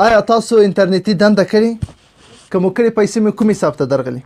آیا تاسو انټرنیټي دنده کړې؟ که مو کړې پیسې مو کوم حساب ته درغلي؟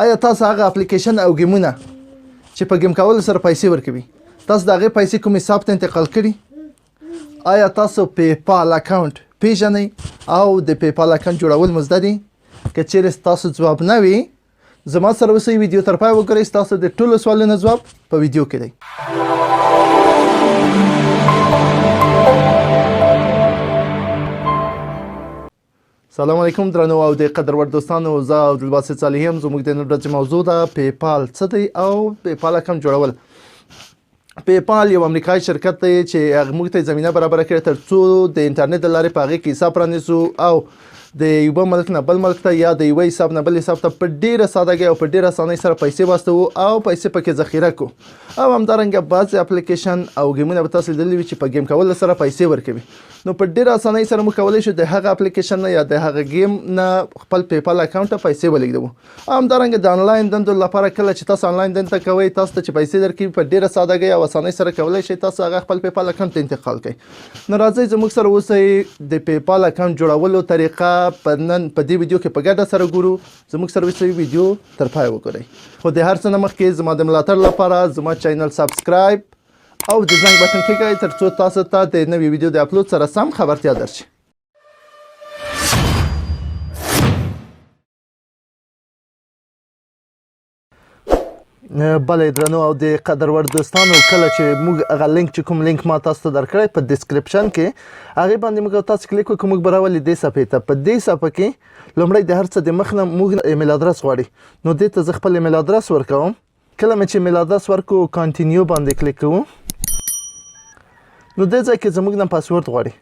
آیا تاسو هغه اپلیکیشن او ګیمونه چې په ګیم کولو سره پیسې ورکوي تاسو د هغې پیسې کوم حساب ته انتقال کړي؟ آیا تاسو پیپال اکاونټ پیژنئ او د پیپال اکاونټ جوړول مو زده دي؟ که چیرې ستاسو ځواب نه وي زما سره اوسئ، ویډیو تر پای وګورئ، ستاسو د ټولو سوالونو ځواب په ویډیو کې دی. سلام علیکم درنو او د قدرور دوستانو، زه عبدالباسط صالحي یم. زموږ د نن ورځې موضوع ده پیپال څه دی او پیپال اکاونټ جوړول. پیپال یو امریکایي شرکت دی چې هغه موږ ته زمینه برابره کړې تر څو د انټرنیټ د لارې په هغې کې حساب پرانیزو او د یوه ملک نه بل ملک ته یا د یوه حساب نه بل حساب ته په ډېره سادګۍ او په ډېره اسانۍ سره پیسې واستوو او پیسې پکې ذخیره کړو. او همدارنګه بعضې اپلیکیشن او ګیمونه به تاسو لیدلي وي چې په ګیم کولو سره پیسې ورکوي. نو په ډېره اسانۍ سره موږ کولی شو د هغه اپلیکیشن نه یا د هغه گیم نه خپل پیپال اکاونټ ته پیسې ولېږدوو. او همدارنګه د انلاین دندو لپاره کله چې تاسو انلاین دنده کوئ تاسو ته چې پیسې درکوي په ډېره سادګۍ او اسانۍ سره کولی شئ تاسو هغه خپل پیپال اکاونټ ته انتقال کړئ. نو راځئ زموږ سره اوسئ د پیپال اکاونټ جوړولو طریقه نن په دې ویډیو کې په ګډه سره ګورو. زموږ سره اوسئ، ویډیو تر پای وګورئ. خو د هر څه نه مخکې زما د ملاتړ لپاره زما چینل سبسکرایب او د زنګ بټن کلیکئ تر څو تاسو ته د نوې ویډیو د اپلود سره سم خبرتیا درشي. بله درنو او د قدرور دوستانو، کله چې موږ هغه لینک چې کوم لینک ما تاسو ته درکړی په ډسکرپشن کې هغې باندې موږ تاسو کلیک وکړو، موږ به راولي دې صفحې ته. په دې صفحه کې لومړی د هر څه د مخ نه موږ ایمیل ادرس غواړي. نو دې ته زه خپل ایمیل ادرس ورکوم. کله مې چې ایمیل ادرس ورکړو کانټینیو باندې کلیک کوو. نو دې ځای کې زموږ نه پاسورد غواړي.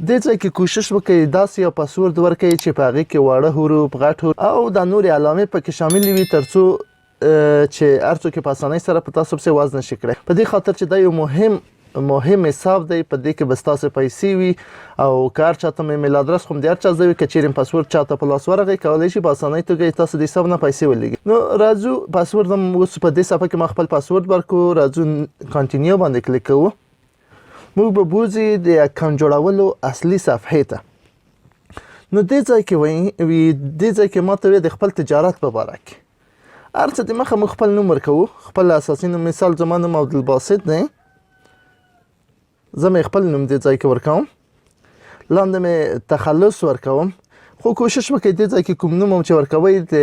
دې ځای کې کوشش وکړئ داسې یو پاسورد ورکړئ چې په هغې کې واړه حروف، غټ حروف او دا نورې علامې پکې شاملې وي تر څو چې هر څوک په اسانۍ سره په تاسو پسې واز نشي کړی. په دې خاطر چې دا یو مهم حساب دی، په دې کې به ستاسو پیسې وي او که هر چاته مې ایمیل ادرس خو د هر چا زده وي، که چیرې پاسورد چاته په لاس ورغی کولی شي په اسانۍ توګه تاسو د حساب نه پیسې ولېږي. نو راځو پاسورد هم اوس په دې صفحه کې ما خپل پاسورد ورکړو. راځو کانټینیو باندې کلیک کوو. موږ به بوځي د اکاونټ جوړولو اصلي صفحې ته. نو دې ځای کې ما ته وایي د خپل تجارت په باره کې هر څه د مخه موږ خپل نوم ورکوو. خپل اساسي نوم، مثال زما نوم عبدالباسط دی، زه مې خپل نوم دې ځای کې ورکوم. لاندې مې تخلص ورکوم. خو کوشش وکړئ دې ځای کې کوم نوم هم چې ورکوئ د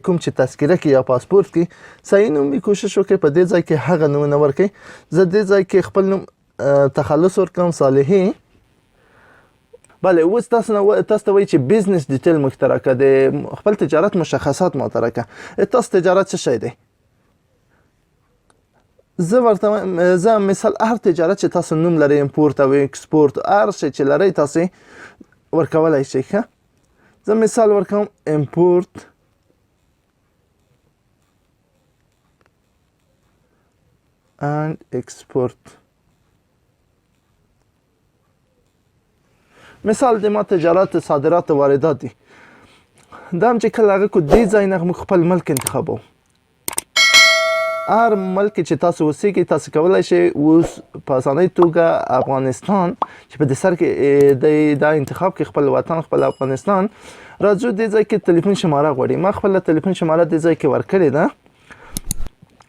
کوم چې تذکره کې یا پاسپورت کې صحیح نوم وي، کوشش وکړئ په دې ځای کې هغه نومونه ورکړئ. زه دې ځای کې خپل نوم تخلص ورکوم، صالحي. بله، اوس تاسو ته وایي چې بزنس ډیټیل موږ ته راکړه، د خپل تجارت مشخصات ما ته راکړه. تاسو تجارت څه شی دی؟ زه مثال هر تجارت چې تاسو نوم لرئ، امپورت او اکسپورت، هر شی چې لرئ تاسو ورکولی شئ. ښه، زه مثال ورکوم امپورت and export. مثال د ما تجارت، صادرات، واردات دي. دا هم چې کله هغه کو دې ځای نه موږ خپل ملک انتخابوو. هر ملک چې تاسو اوسیږئ تاسو کولی شئ اوس په اسانۍ توګه افغانستان چې په دې سر کې دا انتخاب کې خپل وطن، خپل افغانستان. راځو دې ځای کې تلیفون شماره غواړي. ما خپله تلیفون شماره دې ځای کې ورکړې ده.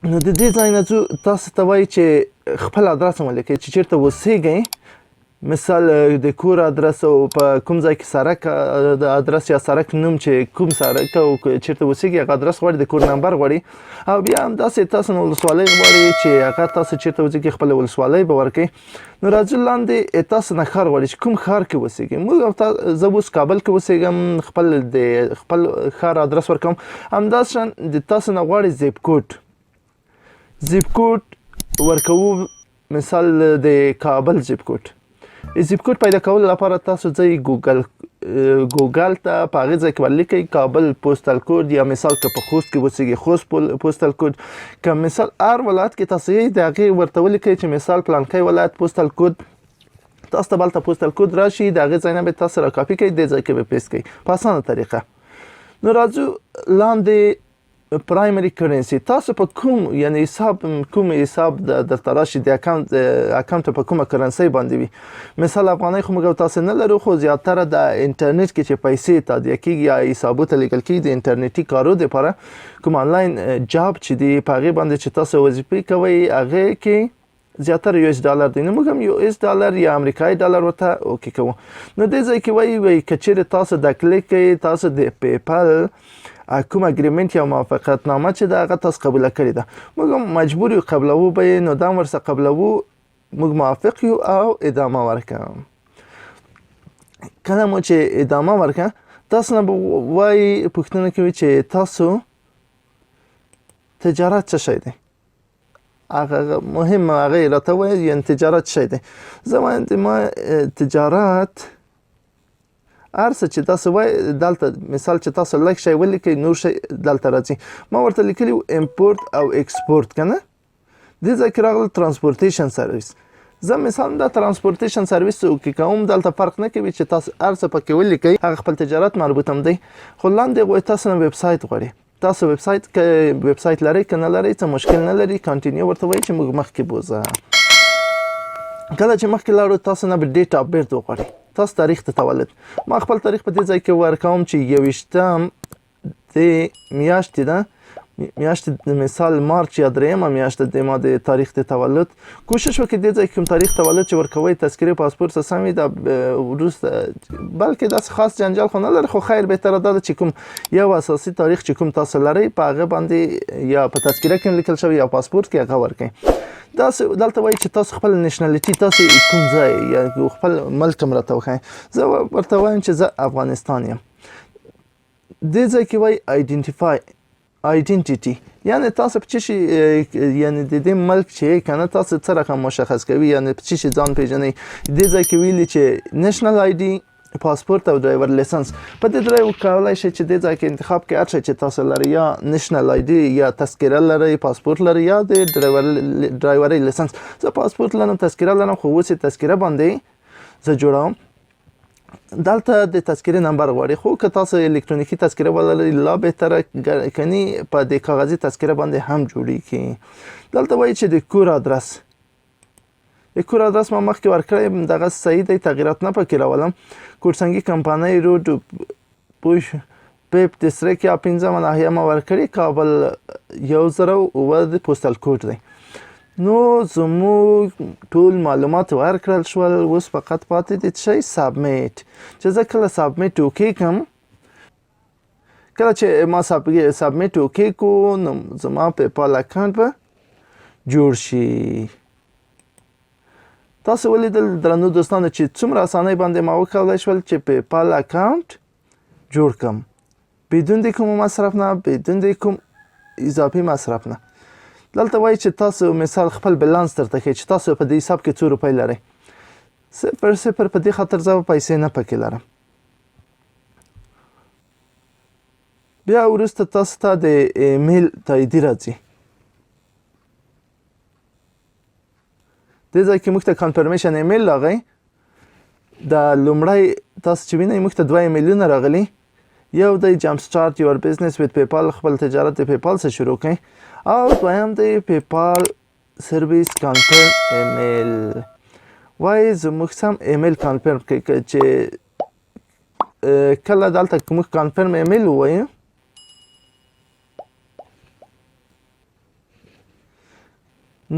نو د دې ځای نه ځو تاسو ته وایي چې خپل ادرس هم ولیکئ چې چېرته اوسیږئ. مثال د کور ادرس او په کوم ځای کې سرک د ادرس یا سرک نوم چې کوم سرک او چېرته اوسیږي هغه ادرس غواړي، د کور نمبر غواړي. او بیا همداسې تاسو نه ولسوالۍ غواړي چې هغه تاسو چېرته اوسیږي خپله ولسوالۍ به ورکړئ. نو راځو لاندې تاسو نه ښار غواړي چې کوم ښار کې اوسیږي. زه اوس کابل کې اوسیږم، د خپل ښار ادرس ورکوم. همداسې د تاسو نه غواړي زیپ کوډ ورکوو. مثال د کابل زیپ کوډ. زیپ کوډ پیدا کولو لپاره تاسو ځئ ګوګل ته، په هغې ځای کې به لیکئ کابل پوسټل کوډ، یا مثال که په خوست کې اوسیږي خوست پوسټل کوډ. که مثال هر ولایت کې تاسو یې د هغې ورته ولیکئ چې مثال پلانکی ولایت پوسټل کوډ، تاسو ته به هلته پوسټل کوډ راشي، د هغې ځای نه به تاسو را کاپي کړئ، دې ځای کې به پیسټ کړئ په اسانه طریقه. نو راځو لاندې پرایمري کرنسي تاسو په کوم حساب درته راشي د اکاونټ په کومه کرنسي باندې وي مثال افغانۍ خو موږ تاسو نه لرو خو زیاتره د انټرنیټ کې چې پیسې تادیه کیږي یا حسابونه لیږل کیږي د انټرنیټي کارو لپاره کوم آنلاین جاب چې دی په هغې باندې چې تاسو وظیفې کوئ هغې کې زیاتره US ډالر دی نو موږ هم US ډالر یا امریکایي ډالر ورته اوکې کوو نو دې ځای کې وایي که چیرې تاسو دا کلیک کوئ تاسو د پیپل کوم اګریمنټ یا موافقتنامه چې ده هغه تاسو قبوله کړې ده موږ هم مجبور یو قبلوو به یې نو دا هم ورسره قبلوو موږ موافق یو او ادامه ورکړه کله مو چې ادامه ورکړه تاسو نه به وایي پوښتنه کوي چې تاسو تجارت څه شی دی هغه مهم هغه راته وایي یعنې تجارت څه شی دی زه وایم ما تجارت هر څه چې تاسو وایي دلته مثال چې تاسو لږ شی ولیکئ نور شی دلته راځي ما ورته لیکلي امپورټ او ایکسپورټ که نه دې ځای کې راغله ترانسپورټیشن سرویس زه مثال دا ترانسپورټیشن سرویس اوکې کوم دلته فرق نه کوي چې تاسو هر څه پکې ولیکئ هغه خپل تجارت مربوط هم دی خو لاندې غواړي تاسو نه ویب سایټ غواړي تاسو ویب سایټ لرئ که نه لرئ څه مشکل نه لري کانټینیو ورته وایي چې موږ مخکې بوځه کله چې مخکې لاړو تاسو نه به ډیټ اف بیرت وغواړي تاسو تاریخ د تولد ما خپل تاریخ په دې ځای کې ورکوم چې 21 د میاشتې ده میاشتې مثال مارچ یا دریمه میاشت د ما د تاریخ د تولد کوشش وکړئ دې ځای کې کوم تاریخ تولد چې ورکوئ تذکرې پاسپورت څه سم وي دا وروسته بلکې داسې خاص جنجال خو نه لري خو خیر بهتره دا ده چې کوم یو اساسي تاریخ چې کوم تاسو لرئ په هغه باندې یا په تذکره کې لیکل شوی یا پاسپورت کې هغه ورکړئ داسې دلته وایي چې تاسو خپل نېشنالټي تاسو کوم ځای یا خپل ملک هم راته وښایئ زه ورته وایم چې زه افغانستان یم دې ځای کې وایي آیډنټیټي یعنی تاسو په څه شي یعنی د دې ملک چې کنه تاسو څه رقم مشخص کوي یعنی په څه شي ځان پیژنئ دې ځای کې ویلي چې نېشنل آی ډي پاسپورت او ډرایور لیسنس په دې درې وکولای شئ چې دې ځای کې انتخاب کې هر شی چې تاسو لرئ یا نېشنل آی ډي یا تذکره لرئ پاسپورت لرئ یا د ډرایوري لیسنس زه پاسپورت لرم تذکره لرم خو اوس یې تذکره باندې زه جوړوم دلته د تذکرې نمبر غواړي خو که تاسو الکترونیکي تذکره ولرئ لا بهتره کني په د کاغذي تذکره باندې هم جوړیږي دلته وایي چې د کور آدرس ما مخکې ورکړی دغه صحیح دی تغییرات نه پکې راولم کورسنګي کمپانۍ روډ پوش پیپ دیستریک یا 15 ناحیه ما ورکړي کابل 109 د پوسټل کوډ دی نو زموږ ټول معلومات ورکړل شول اوس فقط پاتې دي چې سابمیټ چې زه کله سابمیټ اوکې کړم کله چې ما سابمیټ اوکې کو نو زما پیپال اکاونټ به جوړ شي تاسو ولیدل درنو دوستانو چې څومره اسانۍ باندې ما وکولای شول چې پیپال اکاونټ جوړ کړم بدون د کوم مصرف نه بدون د کوم اضافي مصرف نه دلته وایي چې تاسو مثال خپل بلانس درته ښیي چې تاسو په دې حساب کې څو روپۍ لرئ 0 په دې خاطر زه پیسې نه پکې لرم بیا وروسته تاسو ته د ایمیل تاییدي راځي دې ځای کې موږ ته کنفرمیشن ایمیل راغی د لومړی تاسو چې وینئ موږ ته 2 ایمیلونه راغلي یو دی جمپ سټارټ یور بزنس وذ پیپال خپل تجارت د پیپال څخه شروع کړئ او دویم دی پیپال سرویس کنفرم ایمیل وایي زموږ سم ایمیل کنفرم کړئ چې کله دلته موږ کنفرم ایمیل ووایو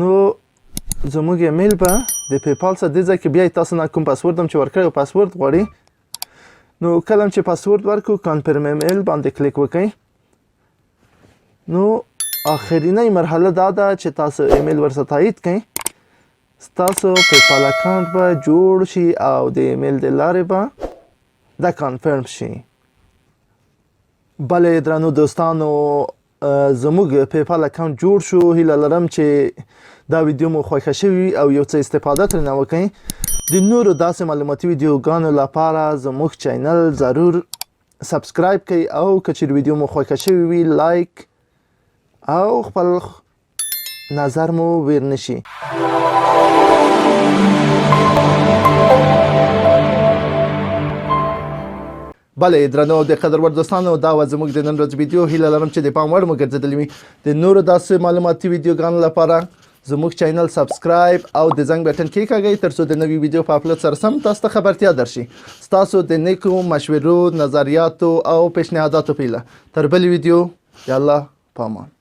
نو زموږ ایمیل به د پیپال څخه دې ځای کې بیا تاسو نه کوم پاسورد هم چې ورکړی پاسورد غواړي نو کله هم چې پاسورد ورکړو کنفرم ایمیل باندې کلیک وکړئ نو آخرینی مرحله دا ده چې تاسو ایمیل ورسره تایید کړئ ستاسو پیپال اکاونټ به جوړ شي او د ایمیل د لارې به دا کنفرم شي بلې درنو دوستانو زموږ پیپال اکاونټ جوړ شو هیله لرم چې دا ویډیو مو خوښه شوي او یو څه استفاده ترې نه وکړئ د نورو داسې معلوماتي ویډیوګانو لپاره زموږ چینل ضرور سبسکرایب کړئ او که چیرې ویډیو مو خوښه شوي وي لایک او خپل نظر مو ویر نشي بلې درنو د قدرور دوستانو دا وه زموږ د نن ورځ ویډیو. هیله لرم چې د پام وړ مو ګرځېدلې وي. د نورو داسې معلوماتي ویډیوګانو لپاره زموږ چینل سبسکرایب او د زنګ بټن کېکاږئ تر څو د نوي ویډیو په اپلوډ سره سم تاسو ته خبرتیا درشي. ستاسو د نیکو مشورو، نظریاتو او پیشنهاداتو په هیله تر بلې ویډیو یا الله پامان.